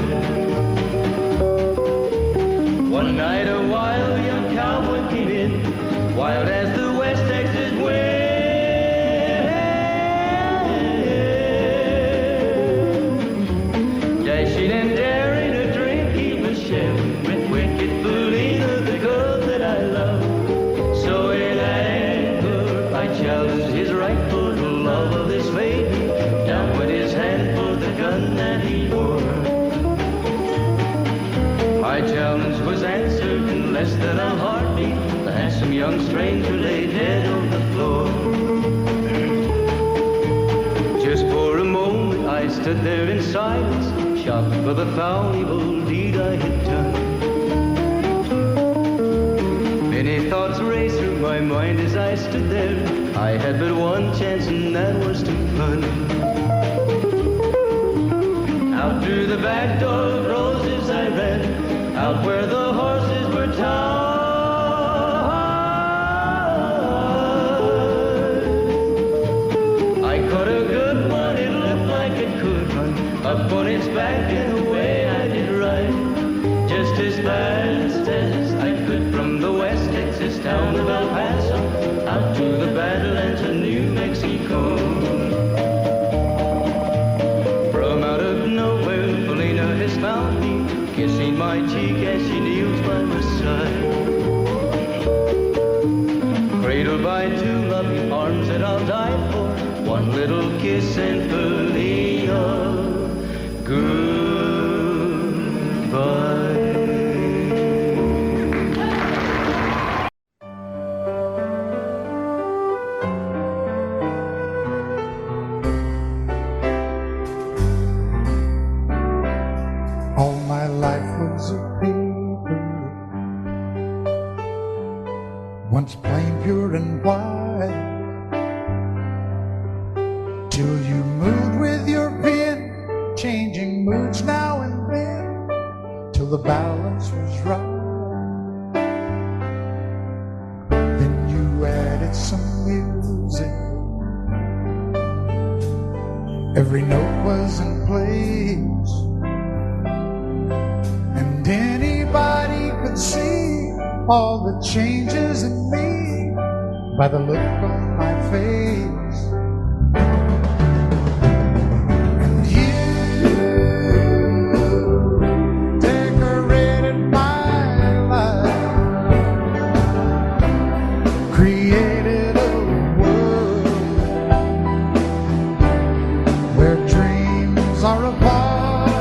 One night a wild young cowboy came in, wild as the West Texas wind. Dashing and daring, a drink he was sharing with wicked Felina, the girl that I love. So in anger I challenged his right for the love of this maiden. Down went his hand for the gun that he wore. My challenge was answered in less than a heartbeat. The handsome young stranger lay dead on the floor. Just for a moment I stood there in silence, shocked for the foul evil deed I had done. Many thoughts raced through my mind as I stood there. I had but one chance and that was to run. Out through the back door of Roses I ran, out where the horses were tied. I caught a good one, it looked like it could run, up on its back and away I did ride. Just as fast as I could from the West Texas town of El Paso, out to the Badlands of New Mexico. From out of nowhere, Felina has found me, kissing my cheek as she kneels by my side. Cradled by two loving arms that I'll die for, one little kiss and Felina, goodbye. All my life was a paper, once plain, pure and white, till you moved with your pen, changing moods now and then, till the balance was right. Then you added some music, every note was in place, and anybody could see all the changes in me by the look on my face. And you decorated my life, created a world where dreams are a part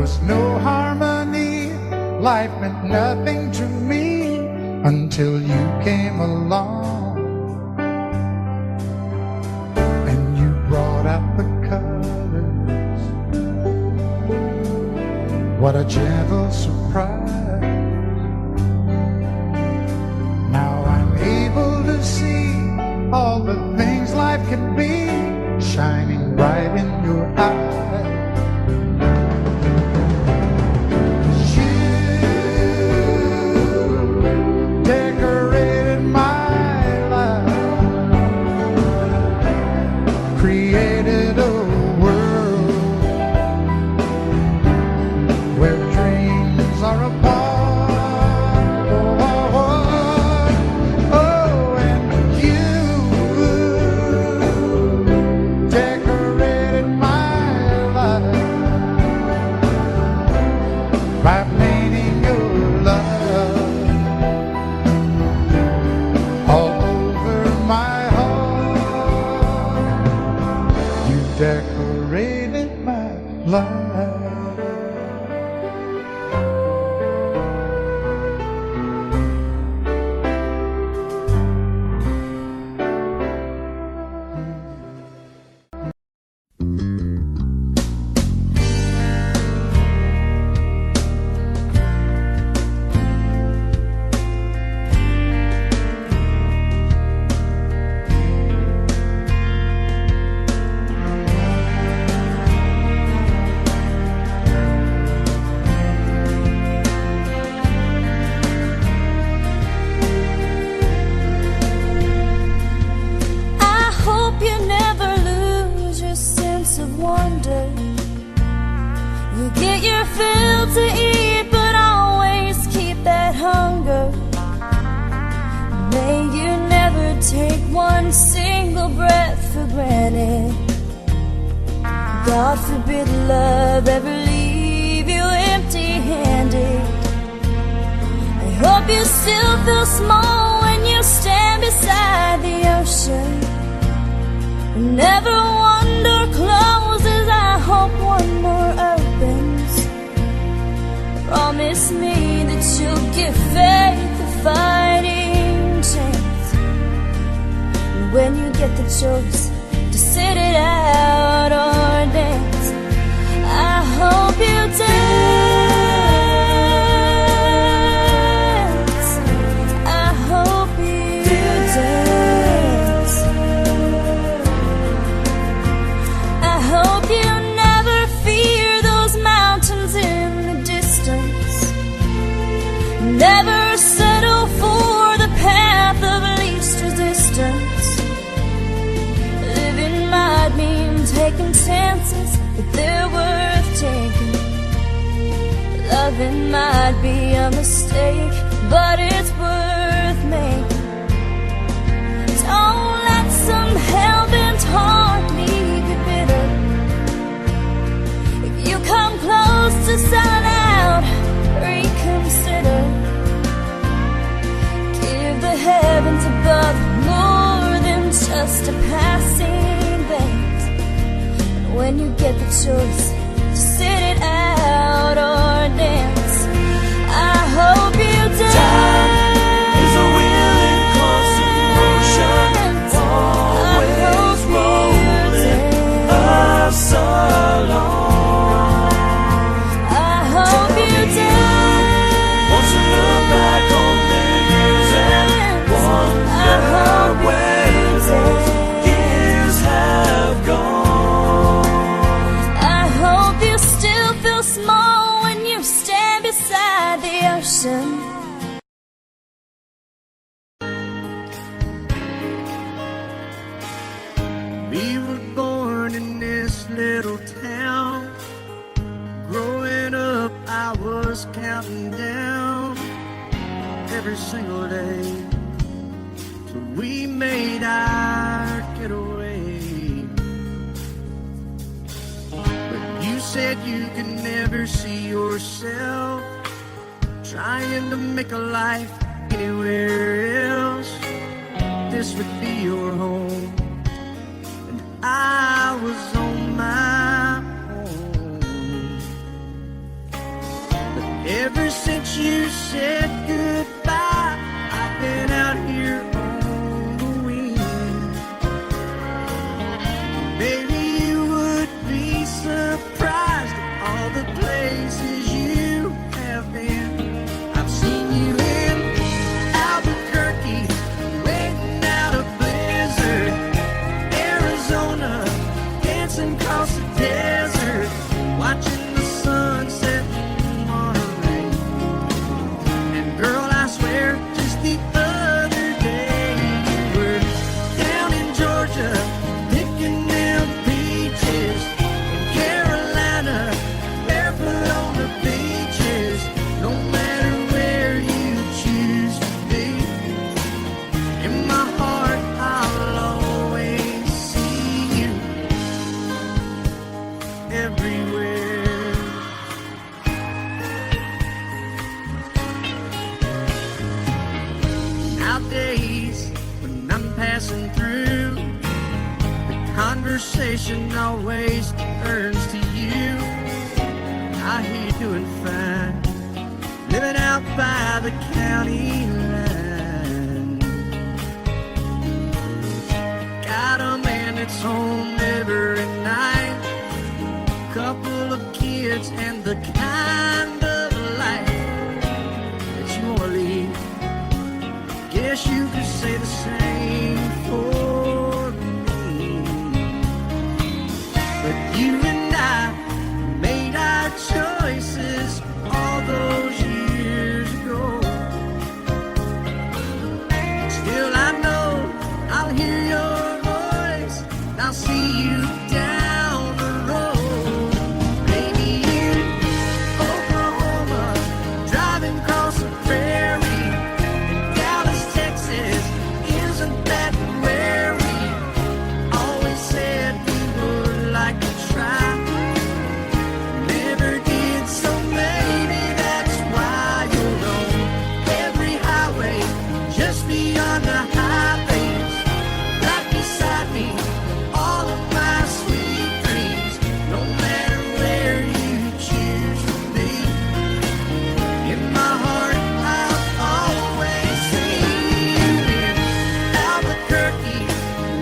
was no harmony. Life meant nothing to me until you came along and you brought out the colors. What a gentle surprise. Now I'm able to see all the things life can be shining bright in your eyes. Decorated my life. God forbid love ever leave you empty-handed. I hope you still feel small when you stand beside the ocean. Never one door closes, I hope one more opens. Promise me that you'll give faith a fighting chance. And when you get the choice to sit it out or dance, I hope you dance. I hope you dance. I hope you never fear those mountains in the distance. Never settle for the path of least resistance. Might mean taking chances, but they're worth taking. Loving might be a mistake, but it's worth making. Don't let some hell-bent heart leave you bitter. If you come close to selling out, reconsider. Give the heavens above more than just a passing. When you get the choice to sit it out or dance, I hope you dance. Time is a wheel in constant motion, always rolling us along. I hope you dance. Once you look back on the years and wonder where those years have gone. Small when you stand beside the ocean. We were born in this little town. Growing up, I was counting down every single day till we made our getaway. You said you could never see yourself trying to make a life anywhere else. This would be your home, and I was on my own. Ever since you said goodbye, I've been out here on the wing. Maybe you would be surprised at all the places you have been. I've seen you in Albuquerque, waiting out a blizzard, Arizona, dancing across the desert, watching the sunset. Girl, I swear, just the other day you were down in Georgia, picking them peaches. In Carolina, barefoot on the beaches. No matter where you choose to be, in my heart I'll always see you everywhere. Days when I'm passing through, the conversation always turns to you. I hear you doing fine, living out by the county line. Got a man that's home every night, couple of kids and the kind of life that you wanna lead. Guess you could say the same for me. But you and I made our choices all those years ago. Still I know I'll hear your voice and I'll see you down the road. Maybe in Oklahoma, driving across the prairie. Isn't that where we always said we would like to try? Never did, so maybe that's why you're on every highway, just beyond the high plains, right beside me, all of my sweet dreams. No matter where you choose to be, in my heart I'll always see you in Albuquerque,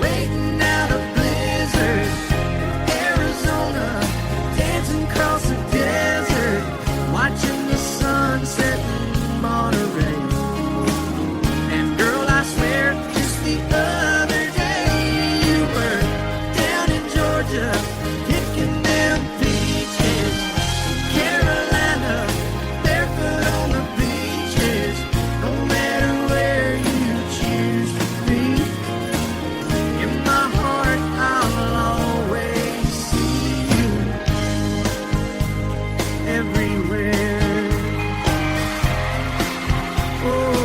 waiting out a blizzard, Arizona, dancing across the desert, watching the sunset in Monterey. And girl, I swear, just the other day you were down in Georgia, picking them peaches. Carolina, barefoot on the beaches. No matter where you choose to be, in my heart I'll always see you everywhere. Oh.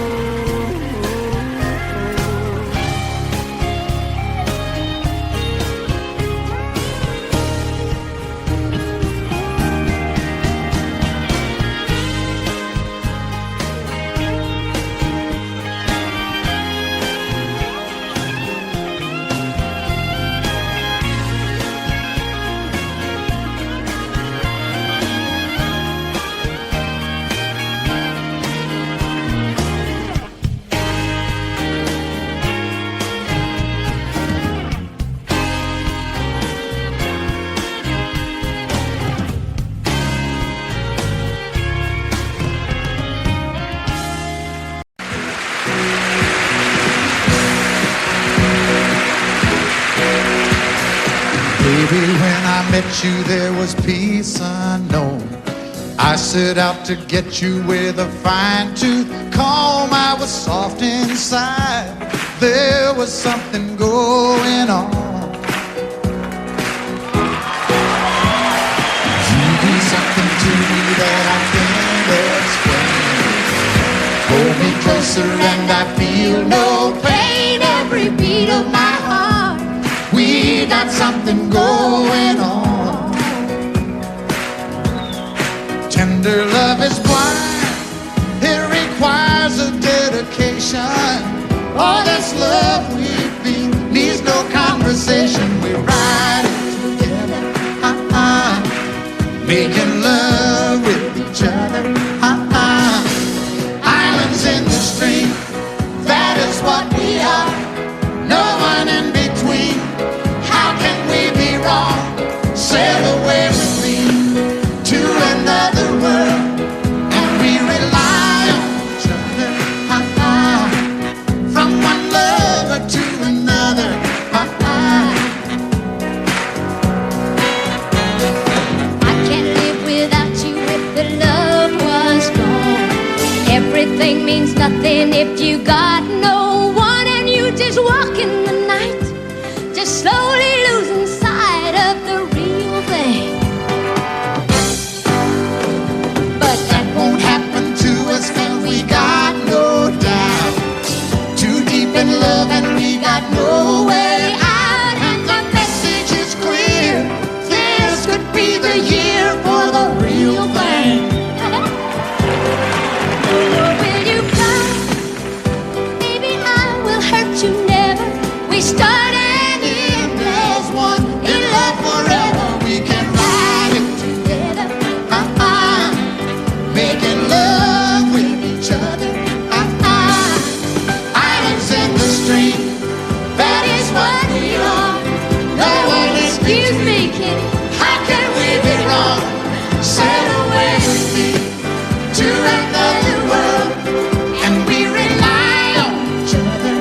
Baby, when I met you, there was peace unknown. I set out to get you with a fine-tooth comb. I was soft inside. There was something going on. You do something to me that I can't explain. Hold me closer and I feel no pain. Every beat of my heart, we got something going on. Tender love is blind. It requires a dedication. All this love we feel needs no conversation. We ride it together, making love with each other. means nothing if you got no one and you just walk in the night, just slowly losing sight of the real thing. But that won't happen to us 'cause we got no doubt. Too deep in love and we got no way out. And the message is clear. This could be the year for the real thing. Will you cry? Maybe I will hurt you never. We start and end as one. In love forever, we can ride it together. Making love with each other. Islands in the stream, that is what we are. No one excuse me, kitty. How can we be wrong? Sail away with me to another world, and we rely on each other.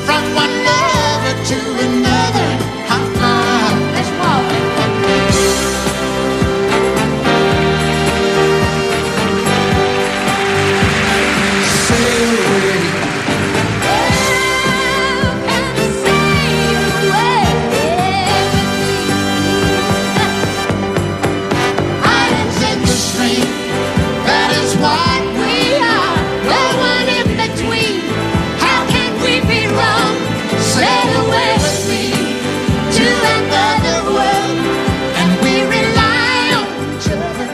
From one lover to another. Let's walk. Sail away. Islands in the stream, that is what we are. No one in between. How can we be wrong? Sail away with me to another world, and we rely on each other.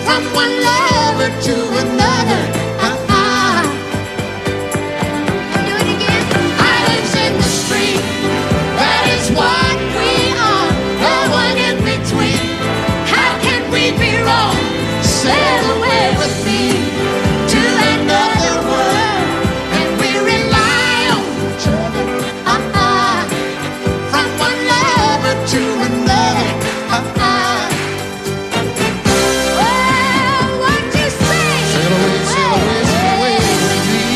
From one lover to another. Do it again. Islands in the stream, that is what we are. No one in between. How can we be wrong? Sail away with me to another world, and we rely on each other. From one lover to another. Well, what you say? Sail away, sail away, sail away with me.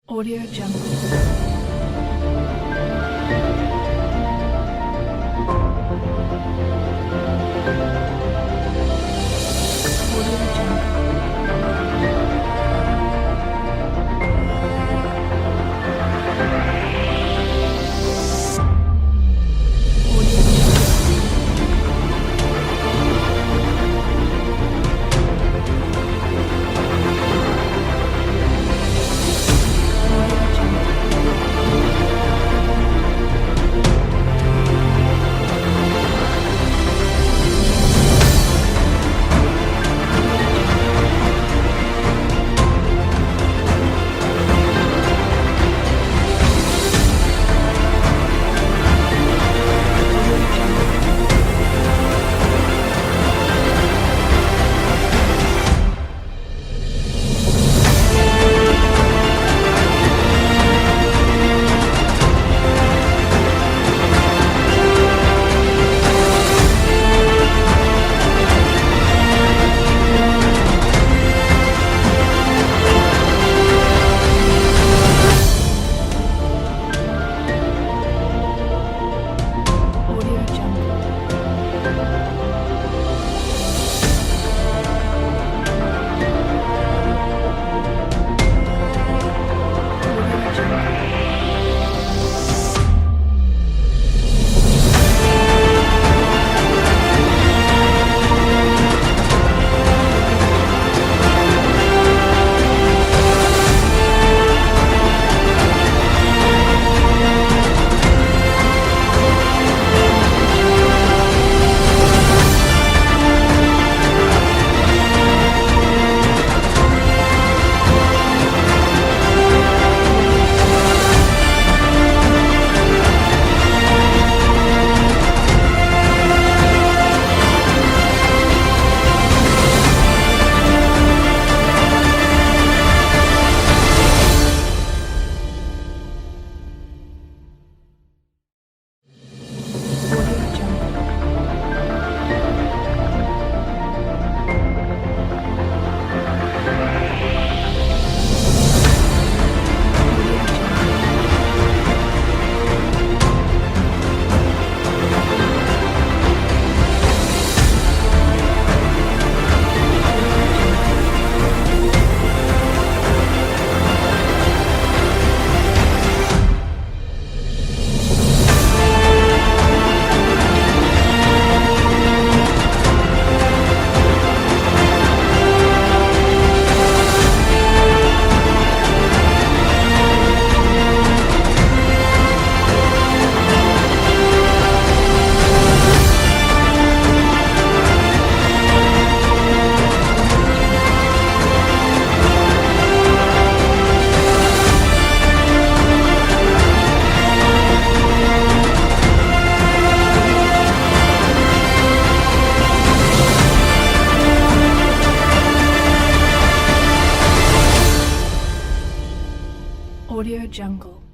Audio Jungle. Audio Jungle.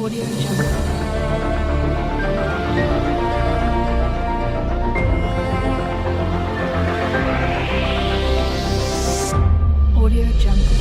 Audio Jungle. Audio Jungle.